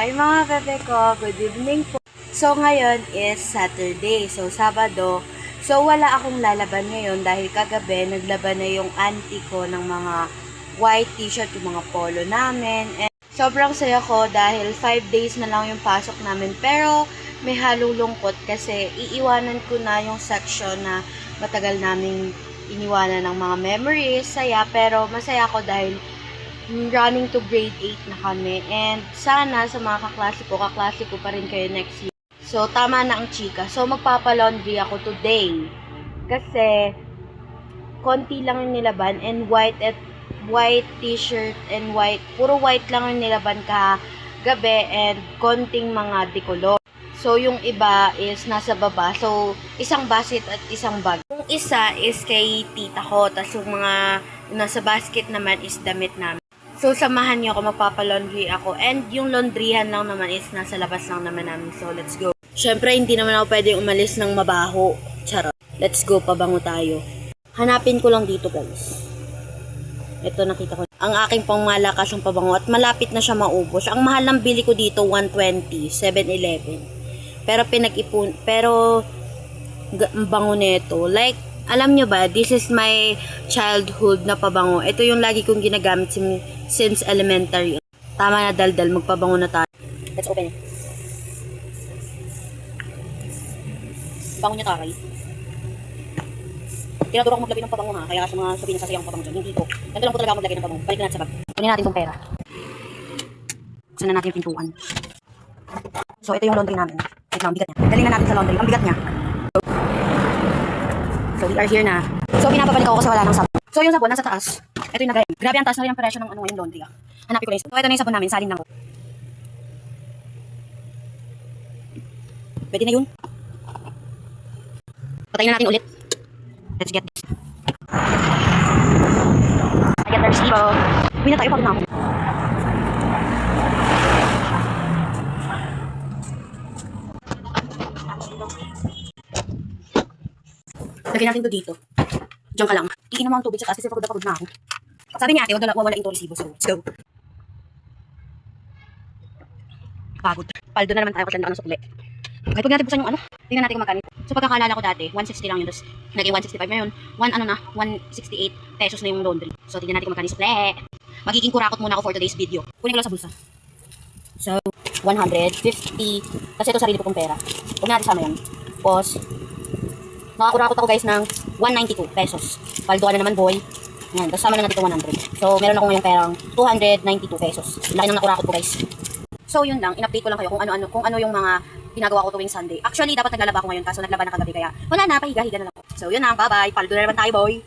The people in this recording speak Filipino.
Hi mga bebe ko, good evening po. So ngayon is Saturday, so Sabado. So wala akong lalaban ngayon dahil kagabi naglaban na yung auntie ko ng mga white t-shirt, yung mga polo namin. And sobrang saya ko dahil 5 days na lang yung pasok namin. Pero may halong lungkot kasi iiwanan ko na yung section na matagal naming iniwanan ng mga memories. Saya, pero masaya ako dahil running to grade 8 na kami. And sana sa mga kaklase ko pa rin kayo next year. So, tama na ang chika. So, magpapalaundry ako today. Kasi, konti lang yung nilaban and white t-shirt and puro white lang yung nilaban gabi and konting mga decolor. So, yung iba is nasa baba. So, isang basket at isang bag. Yung isa is kay tita ko. Tapos yung mga nasa basket naman is damit namin. So, samahan niyo ako, magpapalaundry ako. And yung laundryhan lang naman is nasa labas lang naman namin. So, let's go. Syempre, hindi naman ako pwedeng umalis ng mabaho. Charot. Let's go, pabango tayo. Hanapin ko lang dito, guys. Ito, nakita ko. Ang aking pangmalakas ang pabango at malapit na siya maubos. Ang mahal ng bili ko dito, 120, 7-Eleven. Pero ang bango nito. Like, alam nyo ba, this is my childhood na pabango. Ito yung lagi kong ginagamit since elementary. Tama na, daldal. Magpabango na tayo. Let's open it. Bango niya taray. Tinadura ko maglagay ng pabango ha. Kaya sa mga sabihin na sasayang pabango dyan. Hindi ko. Ganito lang po talaga ako maglagay ng pabango. Balik na natin sa bag. Kunin natin itong pera. Buksan na natin yung pintuan. So, ito yung laundry namin. Wait lang, ang bigat niya. Galing na natin sa laundry. Ang bigat niya. So, we are here na. So, pinapabalik ako kasi wala nang sabon. So, yung sabon nasa taas. Ito yung nagay. Grabe ang taas na rin ang presyo ng ngayon laundry ah. Hanapin ko na yung sabon. So, ito na yung sabon namin. Salin lang ko. Pwede na yun. Patayin na natin ulit. Let's get this. I get the resibo. Uwi na tayo, pagod na ako. Lagyan natin to dito. Diyan ka lang. Iinom mo ang tubig sa taas kasi pagod na ako. Sabi niya ate, wala ito resibo. So, let's go. Pagod. Paldo na naman tayo kasi nandaan ng sukli. Kahit huwag natin buksan yung ano. Tingnan natin kung magkano. So, pagkakaalala ko dati, 160 lang yun. Tapos, naging 165. Ngayon, 168 pesos na yung laundry. So, tingnan natin kung magkano yung sukli. Magiging kurakot muna ako for today's video. Kunin ko lang sa bulsa. So, 150. Kasi ito sarili ko kong pera. Huwag natin sama yan. Pause. Nakakurakot ako guys ng 192 pesos. Palduan na naman boy. Yan, tapos sama na natin ito 100. So, meron ako ngayong perang 292 pesos. Laki ng nakurakot ko guys. So, yun lang. In-update ko lang kayo kung ano yung mga ginagawa ko tuwing Sunday. Actually, dapat naglalaba ako ngayon kaso naglaba na kagabi kaya wala na, pahiga-higa na lang. So, yun lang. Bye-bye. Paldo na naman tayo boy.